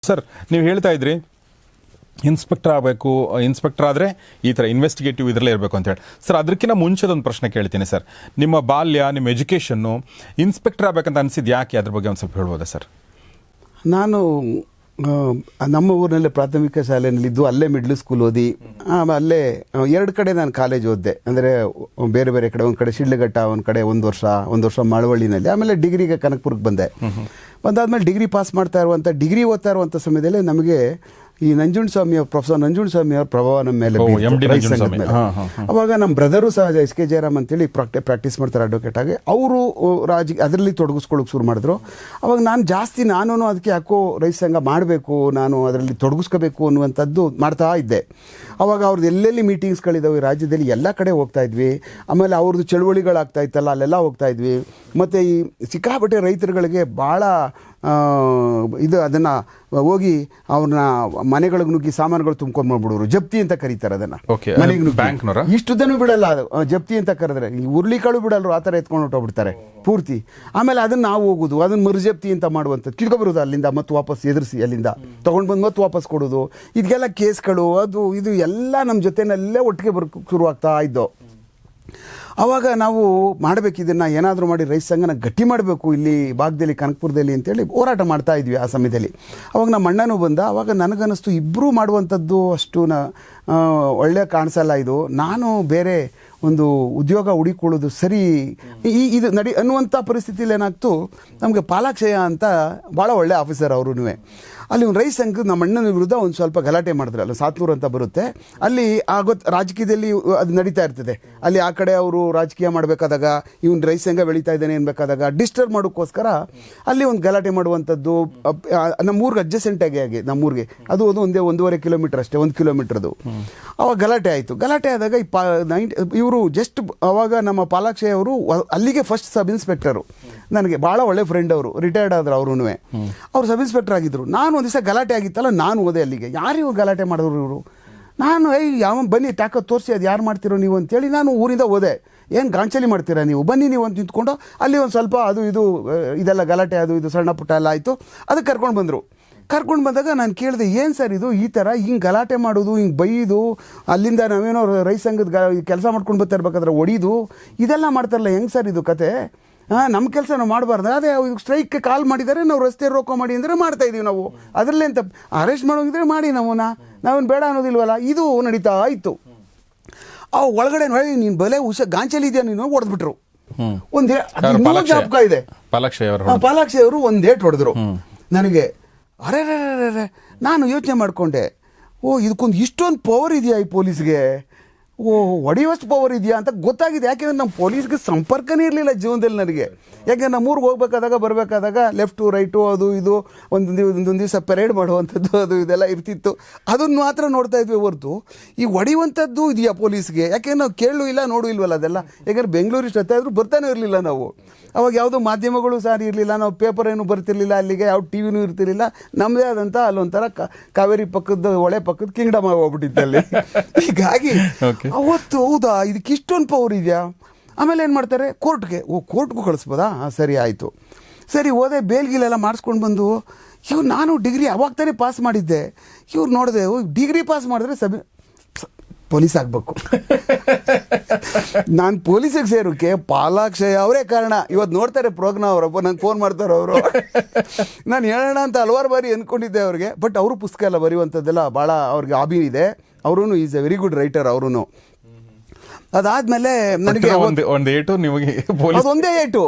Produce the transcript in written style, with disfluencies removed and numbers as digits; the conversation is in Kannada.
ಸರ್, ನೀವು ಹೇಳ್ತಾ ಇದ್ರಿ ಇನ್ಸ್ಪೆಕ್ಟರ್ ಆಗಬೇಕು, ಇನ್ಸ್ಪೆಕ್ಟರ್ ಆದರೆ ಈ ಥರ ಇನ್ವೆಸ್ಟಿಗೇಟಿವ್ ಇದರಲ್ಲೇ ಇರಬೇಕು ಅಂತ ಹೇಳಿ. ಸರ್, ಅದಕ್ಕಿಂತ ಮುಂಚೆದೊಂದು ಪ್ರಶ್ನೆ ಕೇಳ್ತೀನಿ ಸರ್. ನಿಮ್ಮ ಬಾಲ್ಯ, ನಿಮ್ಮ ಎಜುಕೇಷನ್ನು ಇನ್ಸ್ಪೆಕ್ಟರ್ ಆಗಬೇಕಂತ ಅನಿಸಿದ್ದು ಯಾಕೆ? ಅದ್ರ ಬಗ್ಗೆ ಒಂದು ಸ್ವಲ್ಪ ಹೇಳ್ಬೋದಾ ಸರ್? ನಾನು ನಮ್ಮ ಊರಿನಲ್ಲೇ ಪ್ರಾಥಮಿಕ ಶಾಲೆಯಲ್ಲಿದ್ದು ಅಲ್ಲೇ ಮಿಡ್ಲ್ ಸ್ಕೂಲ್ ಓದಿ ಅಲ್ಲೇ 2 ಕಡೆ ನಾನು ಕಾಲೇಜ್ ಓದಿದೆ. ಅಂದರೆ ಬೇರೆ ಬೇರೆ ಕಡೆ, ಒಂದು ಕಡೆ ಶಿಡ್ಲಘಟ್ಟ, ಒಂದು ಕಡೆ ಒಂದು ವರ್ಷ ಮಳವಳ್ಳಿನಲ್ಲಿ. ಆಮೇಲೆ ಡಿಗ್ರಿಗೆ ಕನಕಪುರಕ್ಕೆ ಬಂದಾದ್ಮೇಲೆ ಡಿಗ್ರಿ ಪಾಸ್ ಡಿಗ್ರಿ ಓದ್ತಾ ಇರುವಂಥ ಸಮಯದಲ್ಲಿ ನಮಗೆ ಈ ಪ್ರೊಫೆಸರ್ ನಂಜುಂಡಸ್ವಾಮಿ ಅವ್ರ ಪ್ರಭಾವ ನಮ್ಮ ಮೇಲೆ ಅವಾಗ ನಮ್ಮ ಬ್ರದರು ಸಹ ಎಸ್ ಕೆ ಜಯರಾಮ್ ಅಂತೇಳಿ ಪ್ರಾಕ್ಟೀಸ್ ಮಾಡ್ತಾರೆ ಅಡ್ವೊಕೇಟ್ ಆಗಿ. ಅವರು ಅದರಲ್ಲಿ ತೊಡಗಿಸ್ಕೊಳ್ಳೋಕೆ ಶುರು ಮಾಡಿದ್ರು. ಅವಾಗ ನಾನು ಅದಕ್ಕೆ ಯಾಕೋ ರೈತ ಸಂಘ ಮಾಡಬೇಕು, ನಾನು ಅದರಲ್ಲಿ ತೊಡಗಿಸ್ಕೋಬೇಕು ಅನ್ನುವಂಥದ್ದು ಮಾಡ್ತಾ ಇದ್ದೆ. ಅವಾಗ ಅವ್ರದ್ದು ಎಲ್ಲೆಲ್ಲಿ ಮೀಟಿಂಗ್ಸ್ಗಳಿದ್ದಾವೆ ರಾಜ್ಯದಲ್ಲಿ ಎಲ್ಲ ಕಡೆ ಹೋಗ್ತಾ ಇದ್ವಿ. ಆಮೇಲೆ ಅವ್ರದ್ದು ಚಳುವಳಿಗಳಾಗ್ತಾ ಇತ್ತಲ್ಲ, ಅಲ್ಲೆಲ್ಲ ಹೋಗ್ತಾ ಇದ್ವಿ. ಮತ್ತು ಈ ಸಿಕ್ಕಾಪಟ್ಟೆ ರೈತರುಗಳಿಗೆ ಭಾಳ ಅದನ್ನು ಹೋಗಿ ಅವ್ರನ್ನ ಮನೆಗಳಿಗೆ ನುಗ್ಗಿ ಸಾಮಾನುಗಳು ತುಂಬ್ಕೊಂಡ್ಬಿಡೋರು. ಜಪ್ತಿ ಅಂತ ಕರೀತಾರೆ ಅದನ್ನು. ಮನೆಗೆ ನುಗ್ಗಿ ಇಷ್ಟುದನ್ನು ಬಿಡಲ್ಲ, ಅದು ಜಪ್ತಿ ಅಂತ ಕರೆದ್ರೆ ಹುರುಳಿಕಾಳು ಬಿಡಲ್ರು, ಆ ಥರ ಎತ್ಕೊಂಡು ಹೊಟ್ಟೋಗ್ಬಿಡ್ತಾರೆ ಪೂರ್ತಿ. ಆಮೇಲೆ ಅದನ್ನು ನಾವು ಹೋಗೋದು, ಅದನ್ನು ಮರುಜಪ್ತಿ ಅಂತ ಮಾಡುವಂಥದ್ದು, ಕಿಳ್ಕೊಬರೋದು ಅಲ್ಲಿಂದ, ಮತ್ತು ವಾಪಸ್ ಎದುರಿಸಿ ಅಲ್ಲಿಂದ ತೊಗೊಂಡು ಬಂದು ಮತ್ತೆ ವಾಪಸ್ ಕೊಡೋದು. ಇದಕ್ಕೆಲ್ಲ ಕೇಸ್ಗಳು ಅದು ಇದು ಎಲ್ಲ ನಮ್ಮ ಜೊತೆನಲ್ಲೇ ಒಟ್ಟಿಗೆ ಶುರುವಾಗ್ತಾ ಇದ್ದೋ. ಆವಾಗ ನಾವು ಮಾಡಬೇಕಿದ್ದನ್ನು ಏನಾದರೂ ಮಾಡಿ ರೈತ ಸಂಘನ ಗಟ್ಟಿ ಮಾಡಬೇಕು ಇಲ್ಲಿ ಭಾಗದಲ್ಲಿ, ಕನಕಪುರದಲ್ಲಿ ಅಂತೇಳಿ ಹೋರಾಟ ಮಾಡ್ತಾ ಇದ್ವಿ ಆ ಸಮಯದಲ್ಲಿ. ಅವಾಗ ನಮ್ಮ ಅಣ್ಣನೂ ಬಂದ. ಆವಾಗ ನನಗನ್ನಿಸ್ತು ಇಬ್ಬರೂ ಮಾಡುವಂಥದ್ದು ಅಷ್ಟು ಒಳ್ಳೆ ಕಾಣಿಸಲ್ಲ ಇದು, ನಾನು ಬೇರೆ ಒಂದು ಉದ್ಯೋಗ ಹುಡುಕೊಳ್ಳೋದು ಸರಿ ಇದು ಅನ್ನುವಂಥ ಪರಿಸ್ಥಿತಿಯಲ್ಲಿ ಏನಾಗ್ತು, ನಮಗೆ ಪಾಲಾಕ್ಷಯ ಅಂತ ಭಾಳ ಒಳ್ಳೆ ಆಫೀಸರ್ ಅವರು. ಅಲ್ಲಿ ಒಂದು ರೈತ ಸಂಘ ನಮ್ಮ ಅಣ್ಣನ ವಿರುದ್ಧ ಒಂದು ಸ್ವಲ್ಪ ಗಲಾಟೆ ಮಾಡಿದ್ರೆ, ಅಲ್ಲಿ ಸಾತ್ನೂರು ಅಂತ ಬರುತ್ತೆ ಅಲ್ಲಿ. ರಾಜಕೀಯದಲ್ಲಿ ಅದು ನಡೀತಾ ಇರ್ತದೆ ಅಲ್ಲಿ. ಆ ಕಡೆ ಅವರು ರಾಜಕೀಯ ಮಾಡಬೇಕಾದಾಗ, ಇವನು ರೈತ ಸಂಘ ಬೆಳೀತಾ ಇದ್ದಾನೆ ಅನ್ಬೇಕಾದಾಗ ಡಿಸ್ಟರ್ಬ್ ಮಾಡೋಕ್ಕೋಸ್ಕರ ಅಲ್ಲಿ ಒಂದು ಗಲಾಟೆ ಮಾಡುವಂಥದ್ದು. ನಮ್ಮೂರಿಗೆ ಅಡ್ಜಸೆಂಟಾಗಿ ನಮ್ಮೂರಿಗೆ ಅದು 1.5 ಕಿಲೋಮೀಟರ್ ಅಷ್ಟೇ, 1 ಕಿಲೋಮೀಟರ್ದು. ಅವಾಗ ಗಲಾಟೆ ಆಯಿತು. ಗಲಾಟೆ ಆದಾಗ ಇವರು ಜಸ್ಟ್ ಅವಾಗ ನಮ್ಮ ಪಾಲಾಕ್ಷಯ ಅವರು ಅಲ್ಲಿಗೆ ಫಸ್ಟ್ ಸಬ್ ಇನ್ಸ್ಪೆಕ್ಟರು. ನನಗೆ ಭಾಳ ಒಳ್ಳೆ ಫ್ರೆಂಡ್ ಅವರು, ರಿಟೈರ್ಡ್ ಆದ್ರು ಅವರು. ಅವ್ರು ಸಬ್ ಇನ್ಸ್ಪೆಕ್ಟರ್ ಆಗಿದ್ದರು. ನಾನು ಒಂದು ದಿವಸ ಗಲಾಟೆ ಆಗಿತ್ತಲ್ಲ, ನಾನು ಹೋದೆ ಅಲ್ಲಿಗೆ. ಯಾರು ಇವ್ರು ಗಲಾಟೆ ಮಾಡಿದ್ರು ಇವರು? ನಾನು ಯಾವ ಬನ್ನಿ ತಾಕತ್ ತೋರಿಸಿ, ಅದು ಯಾರು ಮಾಡ್ತಿರೋ ನೀವು ಅಂತೇಳಿ ನಾನು ಊರಿಂದ ಹೋದೆ. ಏನು ಗಾಂಚಲಿ ಮಾಡ್ತೀರಾ ನೀವು, ಬನ್ನಿ ನೀವು ಅಂತ ನಿಂತ್ಕೊಂಡು ಅಲ್ಲಿ ಒಂದು ಸ್ವಲ್ಪ ಅದು ಇದು ಇದೆಲ್ಲ ಗಲಾಟೆ ಅದು ಇದು ಸಣ್ಣ ಪುಟ್ಟ ಎಲ್ಲ ಆಯಿತು. ಅದಕ್ಕೆ ಕರ್ಕೊಂಡು ಬಂದಾಗ ನಾನು ಕೇಳಿದೆ, ಏನು ಸರ್ ಇದು ಈ ಥರ ಹಿಂಗೆ ಗಲಾಟೆ ಮಾಡೋದು, ಹಿಂಗೆ ಬೈದು, ಅಲ್ಲಿಂದ ನಾವೇನೋ ರೈತ ಸಂಘದ ಕೆಲಸ ಮಾಡ್ಕೊಂಡು ಬರ್ತಾ ಇರ್ಬೇಕಾದ್ರೆ ಹೊಡಿದು ಇದೆಲ್ಲ ಮಾಡ್ತಾರಲ್ಲ, ಹೆಂಗೆ ಸರ್ ಇದು ಕತೆ? ನಮ್ಮ ಕೆಲಸ ನಾವು ಮಾಡಬಾರ್ದು. ಅದೇ ಸ್ಟ್ರೈಕ್ಗೆ ಕಾಲ್ ಮಾಡಿದ್ದಾರೆ, ನಾವು ರಸ್ತೆ ರೋಕೋ ಮಾಡಿ ಅಂದರೆ ಮಾಡ್ತಾ ಇದ್ದೀವಿ ನಾವು. ಅದರಲ್ಲೇ ಅಂತ ಅರೆಸ್ಟ್ ಮಾಡೋಂಗಿದ್ರೆ ಮಾಡಿ, ನಾವೇನು ಬೇಡ ಅನ್ನೋದಿಲ್ವಲ್ಲ. ಇದು ನಡೀತಾ ಇತ್ತು. ಒಳಗಡೆ ನೋಡಿ, ನೀನು ಬಲೆ ಗಾಂಚಲಿ ಇದೆಯಾ ನೀನು, ಹೊಡೆದ್ಬಿಟ್ರು. ಒಂದೇ ಜ್ಞಾಪಕ ಇದೆ, ಪಾಲಾಕ್ಷಯ ಅವರು ಒಂದು ಏಟ್ ಹೊಡೆದ್ರು ನನಗೆ. ಅರೆ ನಾನು ಯೋಚನೆ ಮಾಡಿಕೊಂಡೆ, ಇದಕ್ಕೊಂದು ಇಷ್ಟೊಂದು ಪವರ್ ಇದೆಯಾ ಈ ಪೊಲೀಸ್ಗೆ, ಹೊಡೆಯುವಷ್ಟು ಪವರ್ ಇದೆಯಾ ಅಂತ ಗೊತ್ತಾಗಿದೆ. ಯಾಕೆಂದರೆ ನಮ್ಮ ಪೊಲೀಸ್ಗೆ ಸಂಪರ್ಕನೇ ಇರಲಿಲ್ಲ ಜೀವನದಲ್ಲಿ ನನಗೆ. ಯಾಕೆಂದ್ರೆ ನಮ್ಮ ಊರಿಗೆ ಹೋಗ್ಬೇಕಾದಾಗ ಬರಬೇಕಾದಾಗ ಲೆಫ್ಟು ರೈಟು ಅದು ಇದು ಒಂದೊಂದು ದಿವಸ ಪೆರೇಡ್ ಮಾಡುವಂಥದ್ದು ಅದು ಇದೆಲ್ಲ ಇರ್ತಿತ್ತು. ಅದನ್ನು ಮಾತ್ರ ನೋಡ್ತಾ ಇದ್ವಿ ಹೊರತು ಈ ಹೊಡೆಯುವಂಥದ್ದು ಇದೆಯಾ ಪೊಲೀಸ್ಗೆ? ಯಾಕೆಂದ್ರೆ ನಾವು ಕೇಳೂ ಇಲ್ಲ ನೋಡೂ ಇಲ್ವಲ್ಲ ಅದೆಲ್ಲ. ಯಾಕೆಂದರೆ ಬೆಂಗಳೂರು ಇಷ್ಟಾದರೂ ಬರ್ತಾನೆ ಇರಲಿಲ್ಲ ನಾವು. ಅವಾಗ ಯಾವುದೋ ಮಾಧ್ಯಮಗಳು ಸಾರಿ ಇರಲಿಲ್ಲ, ನಾವು ಪೇಪರ್ ಏನು ಬರ್ತಿರ್ಲಿಲ್ಲ ಅಲ್ಲಿಗೆ, ಯಾವ ಟಿ ವಿನೂ ಇರ್ತಿರ್ಲಿಲ್ಲ. ನಮ್ಮದೇ ಆದಂಥ ಅಲ್ಲೊಂಥರ ಕಾವೇರಿ ಪಕ್ಕದ ಹೊಳೆ ಪಕ್ಕದ ಕಿಂಗ್ಡಮ್ ಆಗೋಗ್ಬಿಟ್ಟಿತ್ತು ಅಲ್ಲಿ. ಹೀಗಾಗಿ ಅವತ್ತು ಹೌದಾ ಇದಕ್ಕೆ ಇಷ್ಟೊಂದು ಪವರ್ ಇದೆಯಾ? ಆಮೇಲೆ ಏನು ಮಾಡ್ತಾರೆ, ಕೋರ್ಟ್ಗೂ ಕಳಿಸ್ಬೋದಾ? ಸರಿ ಆಯಿತು, ಸರಿ ಹೋದೆ. ಬೇಲ್ಗಿಲೆಲ್ಲ ಮಾಡಿಸ್ಕೊಂಡು ಬಂದು ನಾನು ಡಿಗ್ರಿ ಅವಾಗ ತಾನೇ ಪಾಸ್ ಮಾಡಿದ್ದೆ. ಇವ್ರು ನೋಡಿದೆ, ಡಿಗ್ರಿ ಪಾಸ್ ಮಾಡಿದ್ರೆ ಪೊಲೀಸ್ ಆಗಬೇಕು. ನಾನು ಪೊಲೀಸಿಗೆ ಸೇರೋಕ್ಕೆ ಪಾಲಾಕ್ಷಯ ಅವರೇ ಕಾರಣ. ಇವತ್ತು ನೋಡ್ತಾರೆ ಪ್ರೋಗ್ರಾಮ್, ಅವರಪ್ಪ ನಂಗೆ ಫೋನ್ ಮಾಡ್ತಾರೆ ಅವರು. ನಾನು ಹೇಳೋಣ ಅಂತ ಹಲವಾರು ಬಾರಿ ಅಂದ್ಕೊಂಡಿದ್ದೆ ಅವ್ರಿಗೆ. ಬಟ್ ಅವರು ಪುಸ್ತಕ ಎಲ್ಲ ಬರೆಯುವಂಥದ್ದೆಲ್ಲ ಭಾಳ ಅವ್ರಿಗೆ ಹಾಬಿ ಇದೆ. ಅವರೂ is A very good writer ಅವರು. ಅದಾದಮೇಲೆ ನನಗೆ ಒಂದು ಏಟು ನಿಮಗೆ ಅದೊಂದೇ ಏಟು